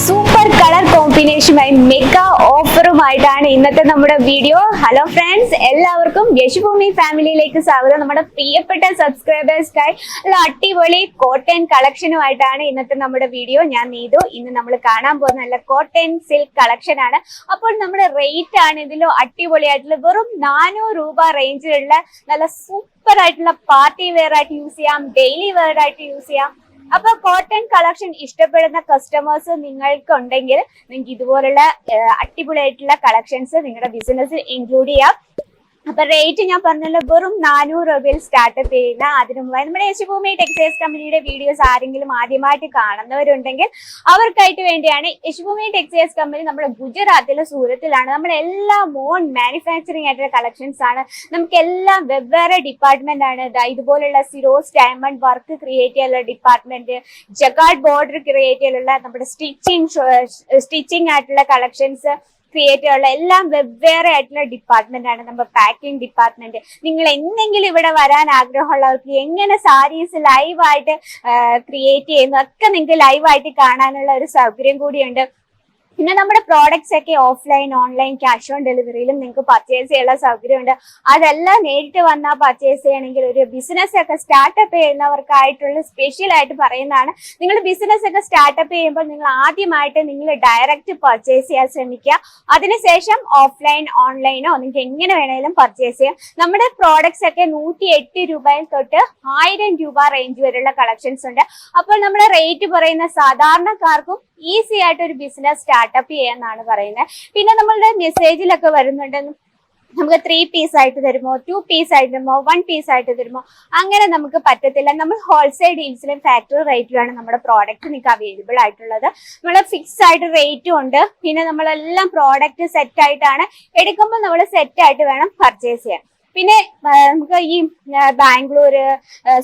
Super colour കോമ്പിനേഷനുമായി mega ഓഫറുമായിട്ടാണ് ഇന്നത്തെ നമ്മുടെ video. Hello friends, എല്ലാവർക്കും യശുഭൂമി ഫാമിലിയിലേക്ക് സ്വാഗതം. നമ്മുടെ പ്രിയപ്പെട്ട സബ്സ്ക്രൈബേഴ്സ്ക്കായി നല്ല അടിപൊളി കോട്ടൺ കളക്ഷനുമായിട്ടാണ് ഇന്നത്തെ നമ്മുടെ വീഡിയോ. ഞാൻ നീതു. ഇന്ന് നമ്മൾ കാണാൻ പോകുന്ന നല്ല കോട്ടൺ സിൽക്ക് കളക്ഷൻ ആണ്. അപ്പോൾ നമ്മുടെ റേറ്റ് ആണ് ഇതിലും അടിപൊളിയായിട്ടുള്ള വെറും 400 രൂപ റേഞ്ചിലുള്ള നല്ല സൂപ്പർ ആയിട്ടുള്ള പാർട്ടി വെയർ ആയിട്ട് യൂസ് ചെയ്യാം, ഡെയിലി വെയർ ആയിട്ട് യൂസ് ചെയ്യാം. അപ്പൊ കോട്ടൺ കളക്ഷൻ ഇഷ്ടപ്പെടുന്ന കസ്റ്റമേഴ്സ് നിങ്ങൾക്കുണ്ടെങ്കിൽ നിങ്ങൾക്ക് ഇതുപോലുള്ള അടിപൊളിയായിട്ടുള്ള കളക്ഷൻസ് നിങ്ങളുടെ ബിസിനസ്സിൽ ഇൻക്ലൂഡ് ചെയ്യാം. അപ്പൊ റേറ്റ് ഞാൻ പറഞ്ഞല്ലോ, വെറും 400 രൂപയിൽ സ്റ്റാർട്ടപ്പ് ചെയ്യുന്ന. അതിനു മുമ്പായി നമ്മുടെ യശുഭൂമി ടെക്സ്റ്റൈൽസ് കമ്പനിയുടെ വീഡിയോസ് ആരെങ്കിലും ആദ്യമായിട്ട് കാണുന്നവരുണ്ടെങ്കിൽ അവർക്കായിട്ട് വേണ്ടിയാണ്. യശുഭൂമി ടെക്സ്റ്റൈൽസ് കമ്പനി നമ്മുടെ ഗുജറാത്തിലെ സൂറത്തിലാണ്. നമ്മുടെ എല്ലാം ഓൺ മാനുഫാക്ചറിങ് ആയിട്ടുള്ള കളക്ഷൻസ് ആണ്. നമുക്ക് എല്ലാം വെവ്വേറെ ഡിപ്പാർട്ട്മെന്റ് ആണ്. ഇതുപോലുള്ള സിറോസ് ഡയമണ്ട് വർക്ക് ക്രിയേറ്റ് ചെയ്യാനുള്ള ഡിപ്പാർട്ട്മെന്റ്, ജക്കാർഡ് ബോർഡർ ക്രിയേറ്റ് ചെയ്യാനുള്ള നമ്മുടെ സ്റ്റിച്ചിങ് ആയിട്ടുള്ള കളക്ഷൻസ് ക്രിയേറ്റ് ചെയ്യാനുള്ള എല്ലാം വെവ്വേറെ ആയിട്ടുള്ള ഡിപ്പാർട്ട്മെന്റ് ആണ്. നമ്മുടെ പാക്കിംഗ് ഡിപ്പാർട്ട്മെന്റ്. നിങ്ങൾ എന്തെങ്കിലും ഇവിടെ വരാൻ ആഗ്രഹമുള്ളവർക്ക് എങ്ങനെ സാരീസ് ലൈവായിട്ട് ക്രിയേറ്റ് ചെയ്യുന്നു ഒക്കെ നിങ്ങൾക്ക് ലൈവായിട്ട് കാണാനുള്ള ഒരു സൗകര്യം കൂടിയുണ്ട്. പിന്നെ നമ്മുടെ പ്രോഡക്ട്സ് ഒക്കെ ഓഫ്ലൈൻ, ഓൺലൈൻ, ക്യാഷ് ഓൺ ഡെലിവറിയിലും നിങ്ങൾക്ക് പർച്ചേസ് ചെയ്യാനുള്ള സൗകര്യമുണ്ട്. അതെല്ലാം നേരിട്ട് വന്നാൽ പർച്ചേസ് ചെയ്യണമെങ്കിൽ ഒരു ബിസിനസ് ഒക്കെ സ്റ്റാർട്ടപ്പ് ചെയ്യുന്നവർക്കായിട്ടുള്ള സ്പെഷ്യൽ ആയിട്ട് പറയുന്നതാണ്. നിങ്ങൾ ബിസിനസ് ഒക്കെ സ്റ്റാർട്ടപ്പ് ചെയ്യുമ്പോൾ നിങ്ങൾ ആദ്യമായിട്ട് നിങ്ങൾ ഡയറക്റ്റ് പർച്ചേസ് ചെയ്യാൻ ശ്രമിക്കുക. അതിനുശേഷം ഓഫ്ലൈൻ, ഓൺലൈനോ നിങ്ങൾക്ക് എങ്ങനെ വേണമെങ്കിലും പർച്ചേസ് ചെയ്യാം. നമ്മുടെ പ്രോഡക്ട്സ് ഒക്കെ 108 രൂപയിൽ തൊട്ട് 1000 രൂപ റേഞ്ച് വരെയുള്ള കളക്ഷൻസ് ഉണ്ട്. അപ്പോൾ നമ്മുടെ റേറ്റ് പറയുന്ന സാധാരണക്കാർക്കും ഈസി ആയിട്ട് ഒരു ബിസിനസ് സ്റ്റാർട്ടപ്പ് ചെയ്യാന്നാണ് പറയുന്നത്. പിന്നെ നമ്മളുടെ മെസ്സേജിലൊക്കെ വരുന്നുണ്ട്, നമുക്ക് 3 പീസ് ആയിട്ട് തരുമോ, 2 പീസ് ആയിട്ട് തരുമോ, 1 പീസ് ആയിട്ട് തരുമോ? അങ്ങനെ നമുക്ക് പറ്റത്തില്ല. നമ്മൾ ഹോൾസെയിൽ ഡീൽസിലും ഫാക്ടറി റേറ്റിലാണ് നമ്മുടെ പ്രോഡക്റ്റ് നിങ്ങൾക്ക് അവൈലബിൾ ആയിട്ടുള്ളത്. നമ്മൾ ഫിക്സ് ആയിട്ട് റേറ്റും ഉണ്ട്. പിന്നെ നമ്മളെല്ലാം പ്രോഡക്റ്റ് സെറ്റ് ആയിട്ടാണ് എടുക്കുമ്പോൾ നമ്മൾ സെറ്റ് ആയിട്ട് വേണം പർച്ചേസ് ചെയ്യാൻ. പിന്നെ നമുക്ക് ഈ ബാംഗ്ലൂര്,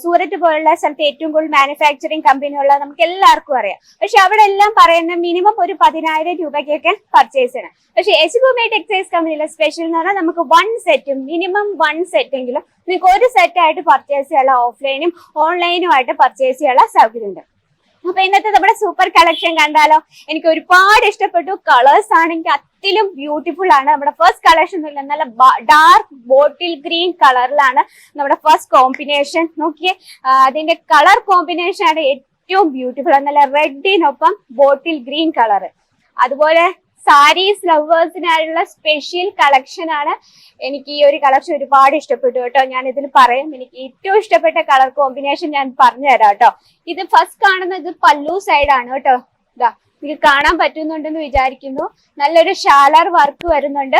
സൂറത്ത് പോലുള്ള സ്ഥലത്ത് ഏറ്റവും കൂടുതൽ മാനുഫാക്ചറിങ് കമ്പനിയുള്ള നമുക്ക് എല്ലാവർക്കും അറിയാം. പക്ഷെ അവിടെ എല്ലാം പറയുന്ന മിനിമം ഒരു 10,000 രൂപയ്ക്കൊക്കെ പർച്ചേസ് ചെയ്യണം. പക്ഷെ യശുഭൂമി ടെക്സ്റ്റൈൽസ് കമ്പനിയിലെ സ്പെഷ്യൽ എന്ന് പറഞ്ഞാൽ നമുക്ക് 1 സെറ്റ്, മിനിമം 1 സെറ്റ് എങ്കിലും നിങ്ങൾക്ക് ഒരു സെറ്റ് ആയിട്ട് പർച്ചേസ് ചെയ്യാനുള്ള, ഓഫ്ലൈനും ഓൺലൈനും ആയിട്ട് പർച്ചേസ് ചെയ്യാനുള്ള സൗകര്യമുണ്ട്. അപ്പൊ ഇന്നത്തെ നമ്മുടെ സൂപ്പർ കളക്ഷൻ കണ്ടാലോ? എനിക്ക് ഒരുപാട് ഇഷ്ടപ്പെട്ടു. കളേഴ്സ് ആണെങ്കിൽ അതിലും ബ്യൂട്ടിഫുൾ ആണ്. നമ്മുടെ ഫസ്റ്റ് കളക്ഷൻ ഒന്നുമില്ല, നല്ല ഡാർക്ക് ബോട്ടിൽ ഗ്രീൻ കളറിലാണ് നമ്മുടെ ഫസ്റ്റ് കോമ്പിനേഷൻ. നോക്കിയേ, അതിന്റെ കളർ കോമ്പിനേഷൻ ആണ് ഏറ്റവും ബ്യൂട്ടിഫുൾ. നല്ല റെഡിനൊപ്പം ബോട്ടിൽ ഗ്രീൻ കളർ. അതുപോലെ സാരീസ് ലവേഴ്സിനായുള്ള സ്പെഷ്യൽ കളക്ഷൻ ആണ്. എനിക്ക് ഈ ഒരു കളക്ഷൻ ഒരുപാട് ഇഷ്ടപ്പെട്ടു കേട്ടോ. ഞാൻ ഇതിൽ പറയും, എനിക്ക് ഏറ്റവും ഇഷ്ടപ്പെട്ട കളർ കോമ്പിനേഷൻ ഞാൻ പറഞ്ഞു തരാം കേട്ടോ. ഇത് ഫസ്റ്റ് കാണുന്നത് പല്ലു സൈഡ് ആണ് കേട്ടോ. ഇതാ നിങ്ങൾക്ക് കാണാൻ പറ്റുന്നുണ്ടെന്ന് വിചാരിക്കുന്നു. നല്ലൊരു ഷാലർ വർക്ക് വരുന്നുണ്ട്.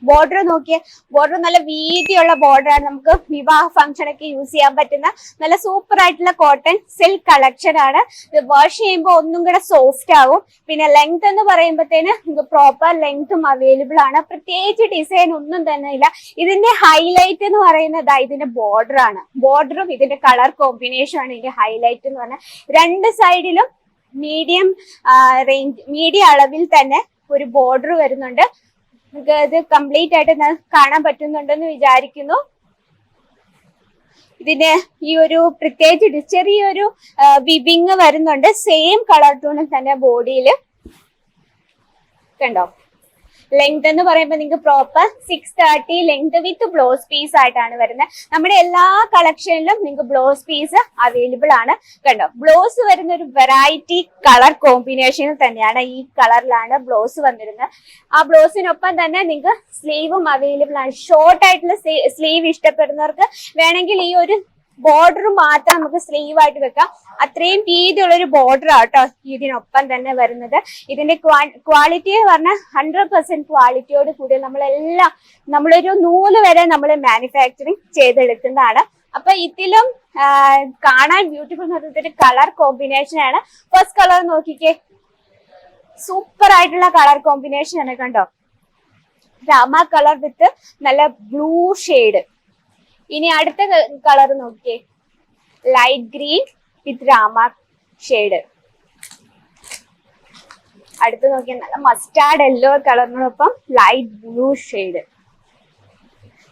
ബോർഡർ നോക്കിയേ, ബോർഡർ നല്ല വീതിയുള്ള ബോർഡർ ആണ്. നമുക്ക് വിവാഹ ഫംഗ്ഷൻ ഒക്കെ യൂസ് ചെയ്യാൻ പറ്റുന്ന നല്ല സൂപ്പർ ആയിട്ടുള്ള കോട്ടൺ സിൽക്ക് കളക്ഷൻ ആണ്. ഇത് വാഷ് ചെയ്യുമ്പോൾ ഒന്നും കൂടെ സോഫ്റ്റ് ആവും. പിന്നെ ലെങ്ത് എന്ന് പറയുമ്പോഴത്തേന് നിങ്ങൾക്ക് പ്രോപ്പർ ലെങ്ത്തും അവൈലബിൾ ആണ്. പ്രത്യേകിച്ച് ഡിസൈൻ ഒന്നും തന്നെ ഇല്ല. ഇതിന്റെ ഹൈലൈറ്റ് എന്ന് പറയുന്നത് ഇതിന്റെ ബോർഡർ ആണ്. ബോർഡറും ഇതിന്റെ കളർ കോമ്പിനേഷൻ ആണ് ഇതിന്റെ ഹൈലൈറ്റ് എന്ന് പറഞ്ഞാൽ. രണ്ട് സൈഡിലും മീഡിയം റേഞ്ച്, മീഡിയം അളവിൽ തന്നെ ഒരു ബോർഡർ വരുന്നുണ്ട്. ഇത് കംപ്ലീറ്റ് ആയിട്ട് കാണാൻ പറ്റുന്നുണ്ടെന്ന് വിചാരിക്കുന്നു. ഇതിന് ഈ ഒരു പ്രത്യേകിച്ച് ചെറിയൊരു വിബിങ് വരുന്നുണ്ട്. സെയിം കളർ ടോണിൽ തന്നെ ബോഡിയിൽ കണ്ടോ. ലെങ്ത് എന്ന് പറയുമ്പോൾ നിങ്ങൾക്ക് proper 630 length with blouse piece ആയിട്ടാണ് വരുന്നത്. നമ്മുടെ എല്ലാ കളക്ഷനിലും നിങ്ങൾക്ക് ബ്ലൗസ് പീസ് അവൈലബിൾ ആണ്. കണ്ടോ, ബ്ലൗസ് വരുന്ന ഒരു വെറൈറ്റി കളർ കോമ്പിനേഷനിൽ തന്നെയാണ്. ഈ കളറിലാണ് ബ്ലൗസ് വന്നിരുന്നത്. ആ ബ്ലൗസിനൊപ്പം തന്നെ നിങ്ങൾക്ക് സ്ലീവും അവൈലബിൾ ആണ്. ഷോർട്ട് ആയിട്ടുള്ള സ്ലീവ് ഇഷ്ടപ്പെടുന്നവർക്ക് വേണമെങ്കിൽ ഈ ഒരു ബോർഡർ മാത്രം നമുക്ക് സ്ലീവ് ആയിട്ട് വെക്കാം. അത്രയും വീതിയുള്ള ഒരു ബോർഡർ ആട്ടോ ഇതിനൊപ്പം തന്നെ വരുന്നത്. ഇതിന്റെ ക്വാളിറ്റി പറഞ്ഞാൽ 100% ക്വാളിറ്റിയോട് കൂടി നമ്മളെല്ലാം, നമ്മളൊരു നൂല് വരെ നമ്മൾ മാനുഫാക്ചറിങ് ചെയ്തെടുക്കുന്നതാണ്. അപ്പൊ ഇതിലും കാണാൻ ബ്യൂട്ടിഫുൾ എന്ന് കളർ കോമ്പിനേഷൻ ആണ്. ഫസ്റ്റ് കളർ നോക്കിക്കേ, സൂപ്പർ ആയിട്ടുള്ള കളർ കോമ്പിനേഷൻ ആണ്. കണ്ടോ, രാമ കളർ വിത്ത് നല്ല ബ്ലൂ ഷെയ്ഡ്. ഇനി അടുത്ത കളർ നോക്കിയേ, ലൈറ്റ് ഗ്രീൻ വിത്ത് രാമ ഷെയ്ഡ്. അടുത്ത് നോക്കിയാൽ നല്ല മസ്റ്റാർഡ് യെല്ലോ കളറിനൊപ്പം ലൈറ്റ് ബ്ലൂ ഷെയ്ഡ്.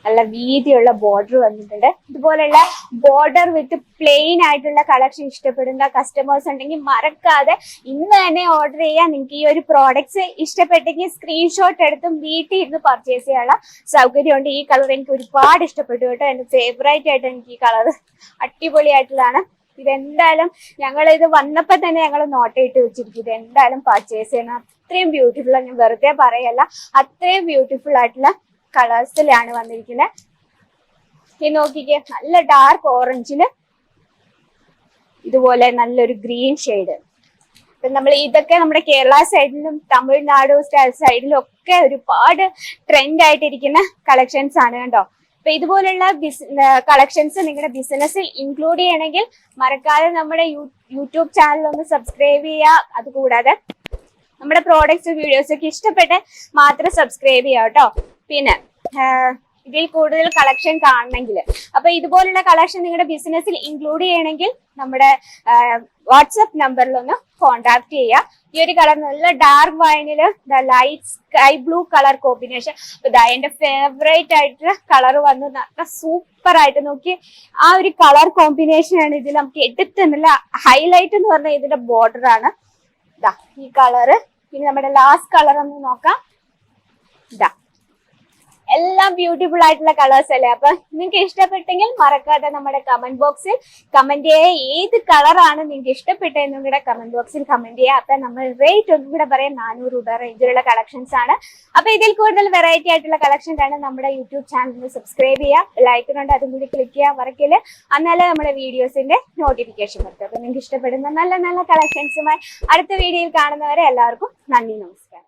നല്ല വീതിയുള്ള ബോർഡർ വന്നിട്ടുണ്ട്. ഇതുപോലുള്ള ബോർഡർ വിത്ത് പ്ലെയിൻ ആയിട്ടുള്ള കളക്ഷൻ ഇഷ്ടപ്പെടുന്ന കസ്റ്റമേഴ്സ് ഉണ്ടെങ്കിൽ മറക്കാതെ ഇന്ന് തന്നെ ഓർഡർ ചെയ്യാൻ. നിങ്ങൾക്ക് ഈ ഒരു പ്രോഡക്ട്സ് ഇഷ്ടപ്പെട്ടെങ്കിൽ സ്ക്രീൻഷോട്ട് എടുത്തും വീട്ടിൽ ഇരുന്ന് പർച്ചേസ് ചെയ്യാനുള്ള സൗകര്യമുണ്ട്. ഈ കളർ എനിക്ക് ഒരുപാട് ഇഷ്ടപ്പെട്ടു കേട്ടോ. എന്റെ ഫേവറേറ്റ് ആയിട്ട് എനിക്ക് ഈ കളർ അടിപൊളിയായിട്ടുള്ളതാണ്. ഇതെന്തായാലും ഞങ്ങൾ ഇത് വന്നപ്പോ തന്നെ ഞങ്ങൾ നോട്ട് ഇട്ട് വെച്ചിരിക്കും. ഇത് എന്തായാലും പർച്ചേസ് ചെയ്യണം. അത്രയും ബ്യൂട്ടിഫുൾ ആണ്, ഞാൻ വെറുതെ പറയല്ല. അത്രയും ബ്യൂട്ടിഫുൾ ആയിട്ടുള്ള കളേഴ്സിലാണ് വന്നിരിക്കുന്നത്. ഈ നോക്കിക്കേ, നല്ല ഡാർക്ക് ഓറഞ്ചില് ഇതുപോലെ നല്ലൊരു ഗ്രീൻ ഷെയ്ഡ്. നമ്മൾ ഇതൊക്കെ നമ്മുടെ കേരള സൈഡിലും തമിഴ്നാട് സൈഡിലും ഒക്കെ ഒരുപാട് ട്രെൻഡ് ആയിട്ടിരിക്കുന്ന കളക്ഷൻസ് ആണ് കേട്ടോ. അപ്പൊ ഇതുപോലുള്ള കളക്ഷൻസ് നിങ്ങളുടെ ബിസിനസ്സിൽ ഇൻക്ലൂഡ് ചെയ്യണമെങ്കിൽ മറക്കാതെ നമ്മുടെ യൂട്യൂബ് ചാനൽ ഒന്ന് സബ്സ്ക്രൈബ് ചെയ്യുക. അതുകൂടാതെ നമ്മുടെ പ്രോഡക്ട്സ് വീഡിയോസ് ഒക്കെ ഇഷ്ടപ്പെട്ട് മാത്രം സബ്സ്ക്രൈബ് ചെയ്യാം കേട്ടോ. പിന്നെ ഇതിൽ കൂടുതൽ കളക്ഷൻ കാണണമെങ്കിൽ, അപ്പൊ ഇതുപോലുള്ള കളക്ഷൻ നിങ്ങളുടെ ബിസിനസ്സിൽ ഇൻക്ലൂഡ് ചെയ്യണമെങ്കിൽ നമ്മുടെ വാട്സപ്പ് നമ്പറിലൊന്ന് കോൺടാക്ട് ചെയ്യുക. ഈ ഒരു കളർ നല്ല ഡാർക്ക് വൈനില് light sky blue colour combination. അപ്പൊ എന്റെ ഫേവറേറ്റ് ആയിട്ടുള്ള കളർ വന്നു. നല്ല സൂപ്പർ ആയിട്ട് നോക്കി ആ ഒരു കളർ കോമ്പിനേഷൻ ആണ് ഇതിൽ നമുക്ക് എടുത്ത് നല്ല ഹൈലൈറ്റ് എന്ന് പറഞ്ഞാൽ ഇതിന്റെ ബോർഡർ ആണ്. ഇതാ ഈ കളറ്. പിന്നെ നമ്മുടെ ലാസ്റ്റ് കളർ ഒന്ന് നോക്കാം. ഇതാ എല്ലാം ബ്യൂട്ടിഫുൾ ആയിട്ടുള്ള കളേഴ്സ് അല്ലേ. അപ്പൊ നിങ്ങൾക്ക് ഇഷ്ടപ്പെട്ടെങ്കിൽ മറക്കാതെ നമ്മുടെ കമന്റ് ബോക്സിൽ കമന്റ് ചെയ്യുക. ഏത് കളറാണ് നിങ്ങൾക്ക് ഇഷ്ടപ്പെട്ടതെന്നും കൂടെ കമന്റ് ബോക്സിൽ കമന്റ് ചെയ്യുക. അപ്പൊ നമ്മൾ റേറ്റ് ഒന്നും കൂടെ പറയാം, 400 രൂപ റേഞ്ചിലുള്ള കളക്ഷൻസ് ആണ്. അപ്പൊ ഇതിൽ കൂടുതൽ വെറൈറ്റി ആയിട്ടുള്ള കളക്ഷൻ കാണാൻ നമ്മുടെ യൂട്യൂബ് ചാനൽ സബ്സ്ക്രൈബ് ചെയ്യുക. ലൈക്കുന്നുണ്ട്, അതും കൂടി ക്ലിക്ക് ചെയ്യുക, മറക്കില്ല. എന്നാലേ നമ്മുടെ വീഡിയോസിന്റെ നോട്ടിഫിക്കേഷൻ വരും. അപ്പൊ നിങ്ങൾക്ക് ഇഷ്ടപ്പെടുന്ന നല്ല നല്ല കളക്ഷൻസുമായി അടുത്ത വീഡിയോയിൽ കാണുന്നവരെ എല്ലാവർക്കും നന്ദി, നമസ്കാരം.